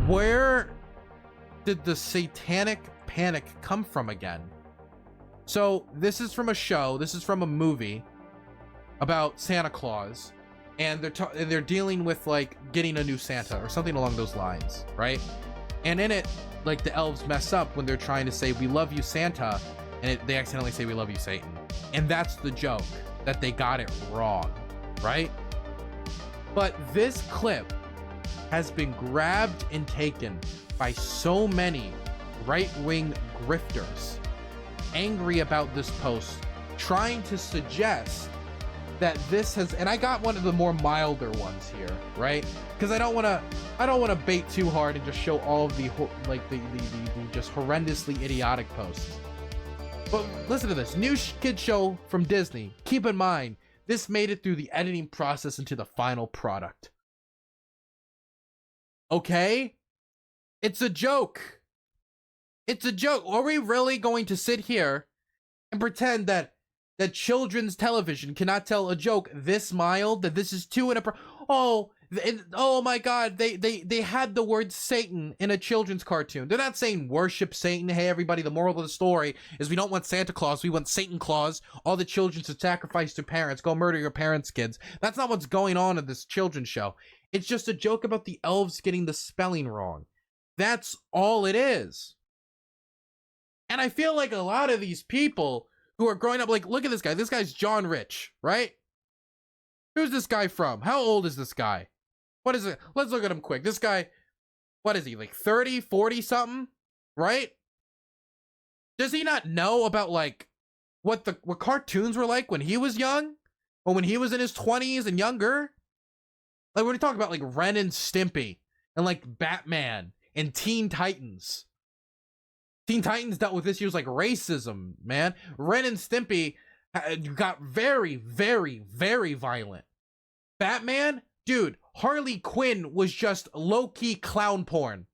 Where did the satanic panic come from again? So this is from a show, this is from a movie about Santa Claus, and they're dealing with like getting a new Santa or something along those lines, right? And in it, like, the elves mess up when they're trying to say we love you Santa, and they accidentally say we love you Satan. And that's the joke, that they got it wrong, right? But this clip has been grabbed and taken by so many right-wing grifters angry about this post, trying to suggest that this has, and I got one of the more milder ones here, right? Because I don't want to bait too hard and just show all of the just horrendously idiotic posts. But listen to this. New kid show from Disney. Keep in mind, this made it through the editing process into the final product. Okay? It's a joke. It's a joke. Are we really going to sit here and pretend that children's television cannot tell a joke this mild, that this is too oh my god, they had the word Satan in a children's cartoon. They're not saying worship Satan. Hey everybody, the moral of the story is we don't want Santa Claus, we want Satan Claus. All the children should sacrifice their parents. Go murder your parents' kids. That's not what's going on in this children's show. It's just a joke about the elves getting the spelling wrong. That's all it is. And I feel like a lot of these people who are growing up, like, look at this guy. This guy's John Rich, right? Who's this guy from? How old is this guy? What is it? Let's look at him quick. This guy, what is he, like 30, 40 something, right? Does he not know about like what cartoons were like when he was young? Or when he was in his 20s and younger? Like, when we talk about like Ren and Stimpy and like Batman and Teen Titans. Teen Titans dealt with issues like racism, man. Ren and Stimpy got very, very, very violent. Batman, dude, Harley Quinn was just low-key clown porn.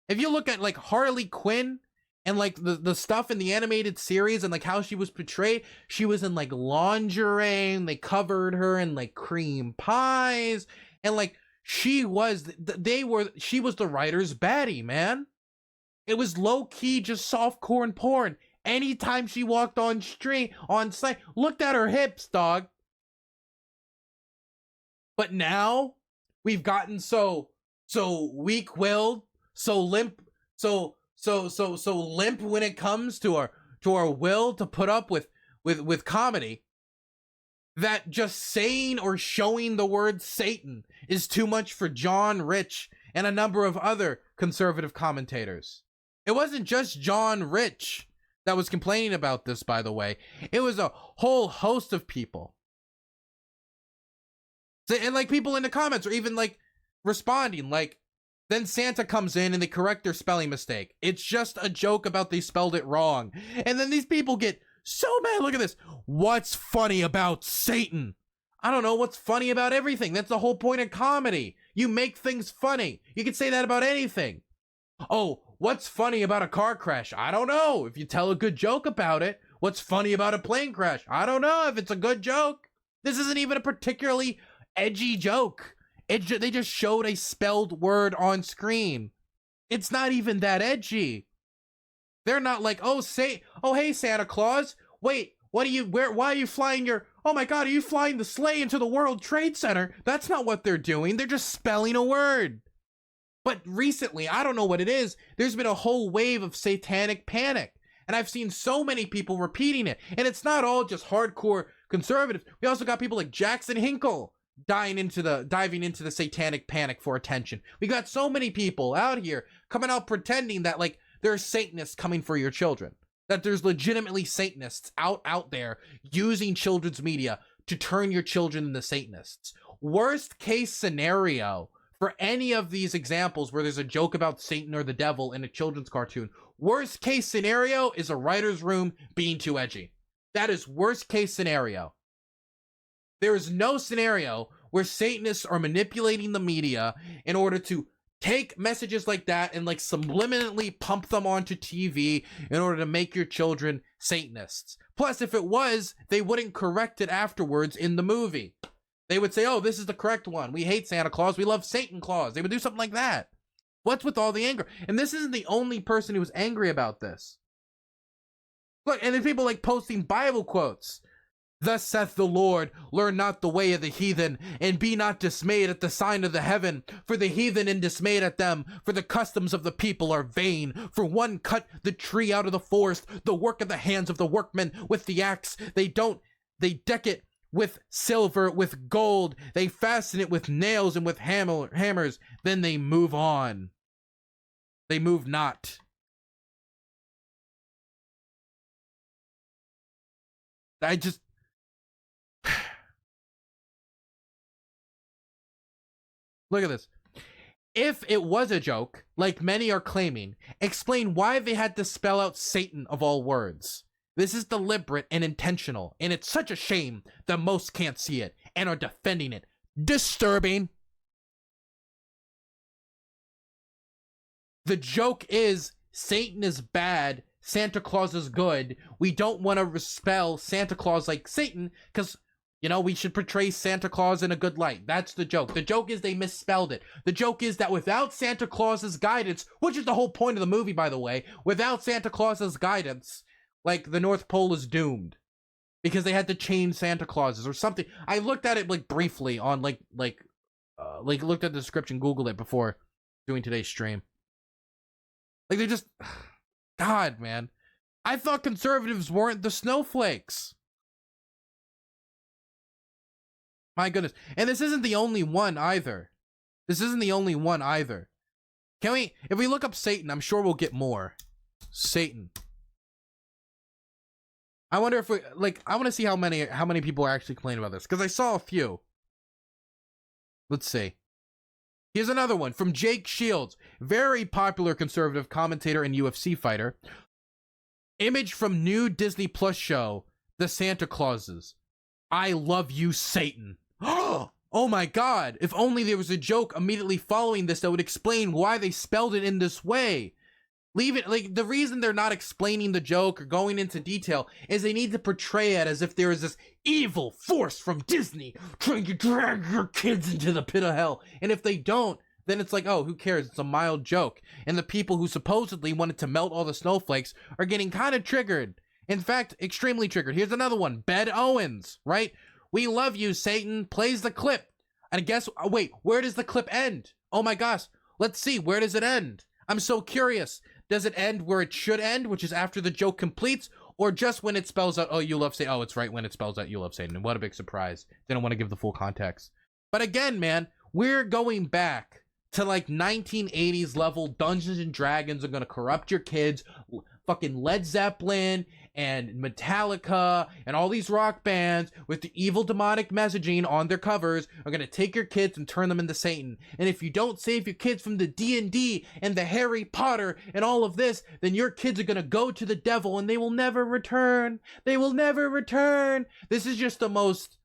If you look at like Harley Quinn and like the stuff in the animated series and like how she was portrayed, she was in like lingerie and they covered her in like cream pies, and like she was the writer's baddie, man. It was low-key just softcore porn. Anytime she walked on site, looked at her hips, dog. But now we've gotten so weak-willed, so limp when it comes to our will to put up with comedy, that just saying or showing the word Satan is too much for John Rich and a number of other conservative commentators. It wasn't just John Rich that was complaining about this, by the way. It was a whole host of people. And like people in the comments are even like responding, like, then Santa comes in and they correct their spelling mistake. It's just a joke about they spelled it wrong. And then these people get so mad. Look at this. What's funny about Satan? I don't know what's funny about everything. That's the whole point of comedy. You make things funny. You can say that about anything. Oh, what's funny about a car crash? I don't know. If you tell a good joke about it. What's funny about a plane crash? I don't know if it's a good joke. This isn't even a particularly edgy joke. They just showed a spelled word on screen. It's not even that edgy. They're not like, oh hey Santa Claus, wait, why are you flying oh my god, are you flying the sleigh into the World Trade Center? That's not what they're doing. They're just spelling a word. But recently, I don't know what it is, there's been a whole wave of satanic panic. And I've seen so many people repeating it. And it's not all just hardcore conservatives. We also got people like Jackson Hinkle diving into the satanic panic for attention. We got so many people out here coming out pretending that like there's Satanists coming for your children. That there's legitimately Satanists out there using children's media to turn your children into Satanists. Worst case scenario for any of these examples where there's a joke about Satan or the devil in a children's cartoon, worst case scenario is a writer's room being too edgy. That is worst case scenario. There is no scenario where Satanists are manipulating the media in order to take messages like that and like subliminally pump them onto TV in order to make your children Satanists. Plus, if it was, they wouldn't correct it afterwards in the movie. They would say, oh, this is the correct one. We hate Santa Claus. We love Satan Claus. They would do something like that. What's with all the anger? And this isn't the only person who was angry about this. Look, and then people like posting Bible quotes. Thus saith the Lord, learn not the way of the heathen, and be not dismayed at the sign of the heaven. For the heathen is dismayed at them, for the customs of the people are vain. For one cut the tree out of the forest, the work of the hands of the workmen with the axe. They deck it with silver, with gold. They fasten it with nails and with hammers. Then they move on. They move not. Look at this. If it was a joke, like many are claiming, explain why they had to spell out Satan of all words. This is deliberate and intentional, and it's such a shame that most can't see it and are defending it. Disturbing. The joke is Satan is bad, Santa Claus is good. We don't want to spell Santa Claus like Satan because, you know, we should portray Santa Claus in a good light. That's the joke. The joke is they misspelled it. The joke is that without Santa Claus's guidance, which is the whole point of the movie, by the way, without Santa Claus's guidance, like, the North Pole is doomed. Because they had to change Santa Clauses or something. I looked at it, like, briefly on, looked at the description, Googled it before doing today's stream. Like, they just... God, man. I thought conservatives weren't the snowflakes. My goodness. And this isn't the only one either. This isn't the only one either. Can we, if we look up Satan, I'm sure we'll get more. Satan. I wonder if we, like, I want to see how many people are actually complaining about this. Because I saw a few. Let's see. Here's another one from Jake Shields. Very popular conservative commentator and UFC fighter. Image from new Disney Plus show, The Santa Clauses. I love you, Satan. Oh my god. If only there was a joke immediately following this that would explain why they spelled it in this way. Leave it, like, the reason they're not explaining the joke or going into detail is they need to portray it as if there is this evil force from Disney trying to drag your kids into the pit of hell. And if they don't, then it's like, oh, who cares? It's a mild joke. And the people who supposedly wanted to melt all the snowflakes are getting kind of triggered. In fact, extremely triggered. Here's another one. Bed Owens, right? We love you, Satan. Plays the clip. And guess, wait, where does the clip end? Oh my gosh. Let's see. Where does it end? I'm so curious. Does it end where it should end, which is after the joke completes, or just when it spells out, oh, you love Satan? Oh, it's right when it spells out, you love Satan. And what a big surprise. Didn't want to give the full context. But again, man, we're going back to like 1980s level. Dungeons and Dragons are going to corrupt your kids. Fucking Led Zeppelin and Metallica and all these rock bands with the evil demonic messaging on their covers are going to take your kids and turn them into Satan. And if you don't save your kids from the D&D and the Harry Potter and all of this, then your kids are going to go to the devil and they will never return. They will never return. This is just the most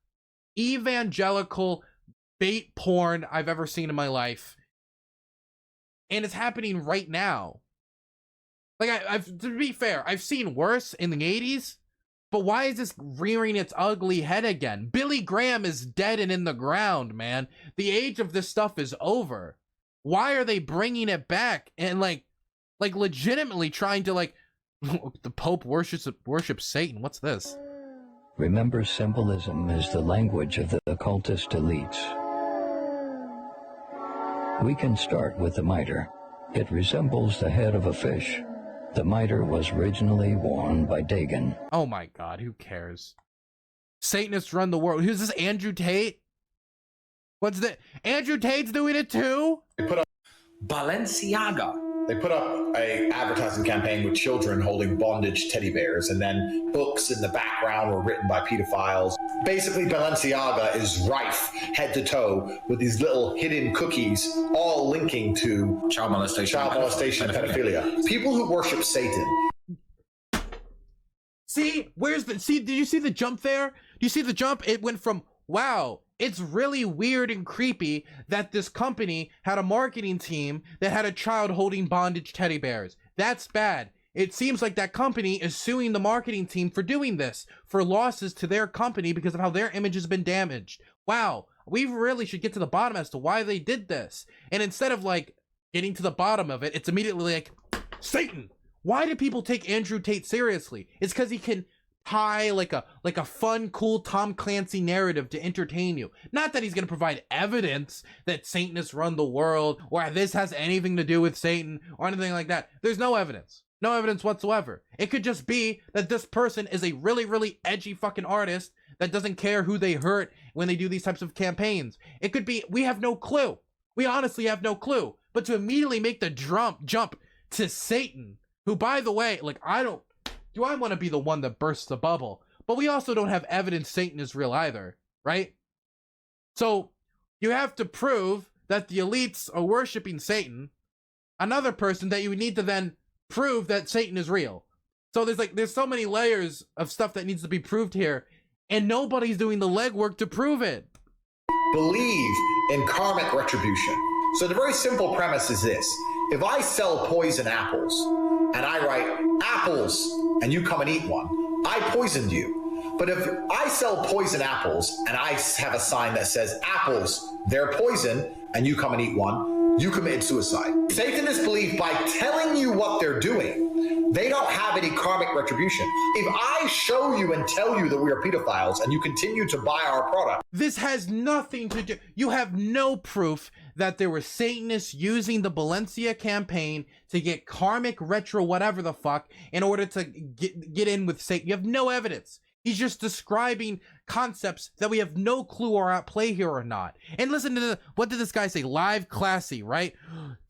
evangelical bait porn I've ever seen in my life. And it's happening right now. Like, I've to be fair, I've seen worse in the 80s, but why is this rearing its ugly head again? Billy Graham is dead and in the ground, man. The age of this stuff is over. Why are they bringing it back and like legitimately trying to, like, the Pope worships Satan? What's this? Remember, symbolism is the language of the occultist elites. We can start with the mitre. It resembles the head of a fish. The mitre was originally worn by Dagon. Oh my god, who cares? Satanists run the world. Who's this, Andrew Tate? What's that? Andrew Tate's doing it too? They put up Balenciaga. They put up a advertising campaign with children holding bondage teddy bears, and then books in the background were written by pedophiles. Basically, Balenciaga is rife head to toe with these little hidden cookies, all linking to child molestation, pedophilia. People who worship Satan. See, did you see the jump there? Do you see the jump? It went from, wow, it's really weird and creepy that this company had a marketing team that had a child holding bondage teddy bears. That's bad. It seems like that company is suing the marketing team for doing this, for losses to their company because of how their image has been damaged. Wow, we really should get to the bottom as to why they did this. And instead of like getting to the bottom of it, it's immediately like, Satan. Why do people take Andrew Tate seriously? It's because he can tie like a fun, cool Tom Clancy narrative to entertain you. Not that he's going to provide evidence that Satanists run the world, or this has anything to do with Satan, or anything like that. There's no evidence. No evidence whatsoever. It could just be that this person is a really, really edgy fucking artist that doesn't care who they hurt when they do these types of campaigns. It could be, we have no clue. We honestly have no clue. But to immediately make the jump to Satan, who, by the way, like, I want to be the one that bursts the bubble, but we also don't have evidence Satan is real either, right? So you have to prove that the elites are worshiping Satan, another person that you would need to then prove that Satan is real. So there's so many layers of stuff that needs to be proved here, and nobody's doing the legwork to prove it. Believe in karmic retribution. So the very simple premise is this. If I sell poison apples and I write apples and you come and eat one, I poisoned you. But if I sell poison apples and I have a sign that says apples, they're poison, and you come and eat one, you committed suicide. Satanists believe by telling you what they're doing, they don't have any karmic retribution. If I show you and tell you that we are pedophiles and you continue to buy our product, this has nothing to do. You have no proof that there were Satanists using the Valencia campaign to get karmic retro whatever the fuck in order to get in with Satan. You have no evidence. He's just describing concepts that we have no clue are at play here or not. And listen to what did this guy say? Live Classy, right?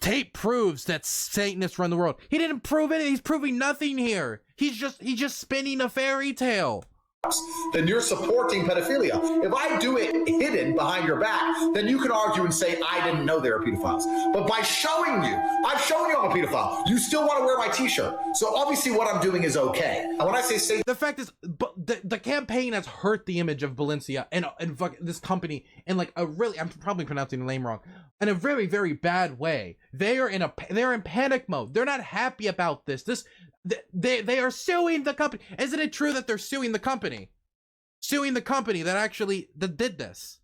Tate proves that Satanists run the world. He didn't prove it. He's proving nothing here. He's just spinning a fairy tale. then you're supporting pedophilia. If I do it hidden behind your back, then you can argue and say, I didn't know they were pedophiles. But by showing you, I've shown you I'm a pedophile. You still want to wear my t-shirt. So obviously what I'm doing is okay. And when I say the fact is, the campaign has hurt the image of Valencia and this company in like a really, I'm probably pronouncing the name wrong, in a very, very bad way. They're in panic mode. They're not happy about this. They are suing the company. Isn't it true that they're suing the company? Suing the company that did this.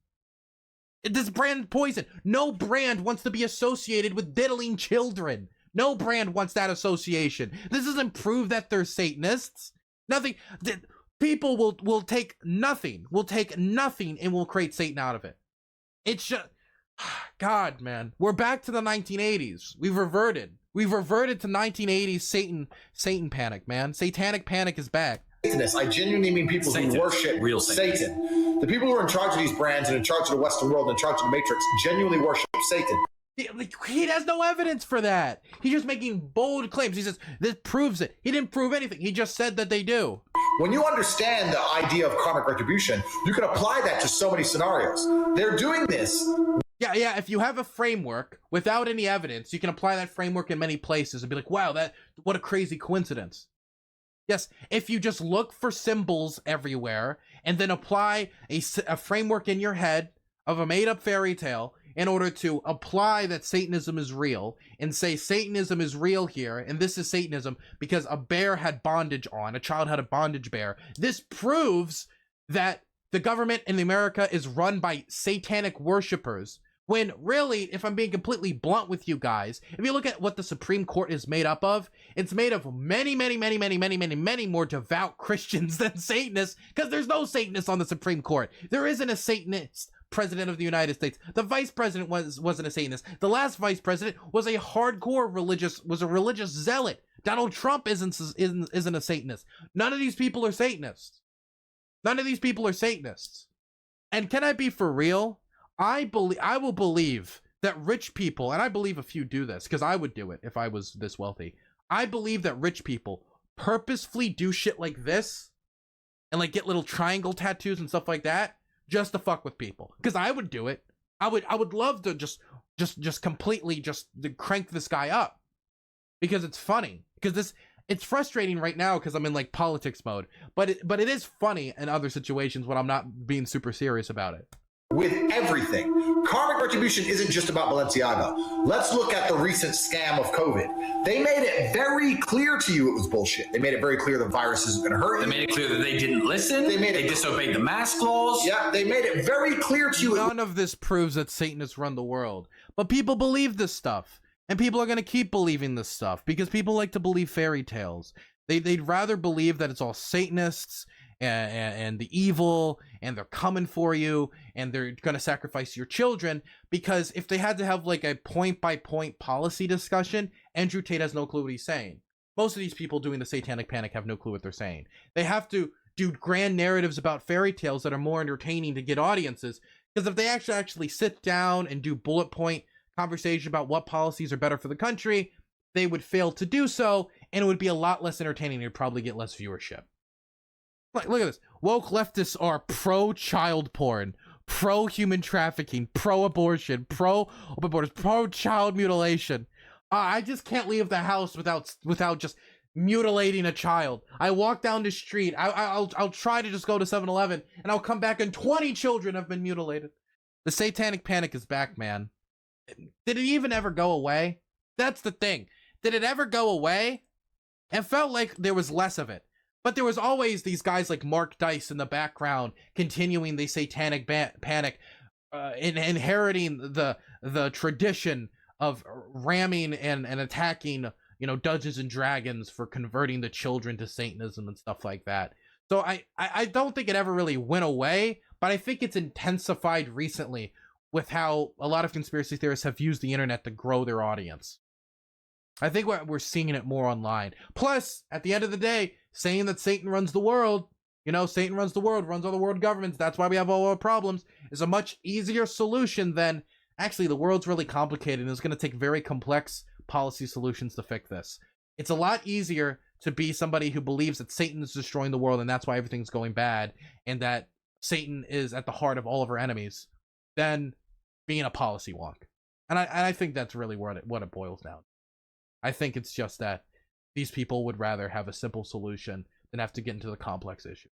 This brand poison. No brand wants to be associated with diddling children. No brand wants that association. This doesn't prove that they're Satanists. Nothing. People will take nothing. Will take nothing and will create Satan out of it. It's just, God, man. We're back to the 1980s. We've reverted. We've reverted to 1980s Satan panic, man. Satanic panic is back. Satanists. I genuinely mean people who worship real Satan. The people who are in charge of these brands and in charge of the Western world and in charge of the Matrix genuinely worship Satan. He has no evidence for that. He's just making bold claims. He says, this proves it. He didn't prove anything. He just said that they do. When you understand the idea of karmic retribution, you can apply that to so many scenarios. They're doing this. Yeah, if you have a framework without any evidence, you can apply that framework in many places and be like, wow, what a crazy coincidence. Yes, if you just look for symbols everywhere and then apply a framework in your head of a made-up fairy tale in order to apply that Satanism is real and say Satanism is real here and this is Satanism because a bear had bondage on, a child had a bondage bear. This proves that the government in America is run by satanic worshipers. When really, if I'm being completely blunt with you guys, if you look at what the Supreme Court is made up of, it's made of many more devout Christians than Satanists, because there's no Satanists on the Supreme Court. There isn't a Satanist president of the United States. The vice president wasn't a Satanist. The last vice president was a hardcore religious zealot. Donald Trump isn't a Satanist. None of these people are Satanists. None of these people are Satanists. And can I be for real? I will believe that rich people, and I believe a few do this, because I would do it if I was this wealthy. I believe that rich people purposefully do shit like this, and like get little triangle tattoos and stuff like that, just to fuck with people. Because I would do it. I would love to just completely just crank this guy up, because it's funny. Because it's frustrating right now because I'm in like politics mode, but it is funny in other situations when I'm not being super serious about it. with everything. Karmic retribution isn't just about Balenciaga. Let's look at the recent scam of COVID. They made it very clear to you it was bullshit. They made it very clear the virus isn't going to hurt you. They made it clear that they didn't listen. They disobeyed the mask laws. Yeah, they made it very clear to you. None of this proves that Satanists run the world. But people believe this stuff. And people are going to keep believing this stuff because people like to believe fairy tales. They'd rather believe that it's all Satanists and the evil, and they're coming for you, and they're going to sacrifice your children, because if they had to have like a point-by-point policy discussion, Andrew Tate has no clue what he's saying. Most of these people doing the Satanic Panic have no clue what they're saying. They have to do grand narratives about fairy tales that are more entertaining to get audiences, because if they actually sit down and do bullet point conversation about what policies are better for the country, they would fail to do so, and it would be a lot less entertaining. It'd probably get less viewership. Like, look at this. Woke leftists are pro-child porn, pro-human trafficking, pro-abortion, pro-open borders, pro-child mutilation. I just can't leave the house without just mutilating a child. I walk down the street. I'll try to just go to 7-Eleven, and I'll come back and 20 children have been mutilated. The Satanic Panic is back, man. Did it even ever go away? That's the thing. Did it ever go away? It felt like there was less of it. But there was always these guys like Mark Dice in the background continuing the Satanic Panic, inheriting the tradition of ramming and attacking, Dungeons and Dragons for converting the children to Satanism and stuff like that. So I don't think it ever really went away, but I think it's intensified recently with how a lot of conspiracy theorists have used the internet to grow their audience. I think we're seeing it more online. Plus, at the end of the day, saying that Satan runs the world, Satan runs the world, runs all the world governments, that's why we have all our problems, is a much easier solution than, actually, the world's really complicated and it's going to take very complex policy solutions to fix this. It's a lot easier to be somebody who believes that Satan is destroying the world and that's why everything's going bad, and that Satan is at the heart of all of our enemies, than being a policy wonk. And I think that's really what it boils down. I think it's just that these people would rather have a simple solution than have to get into the complex issue.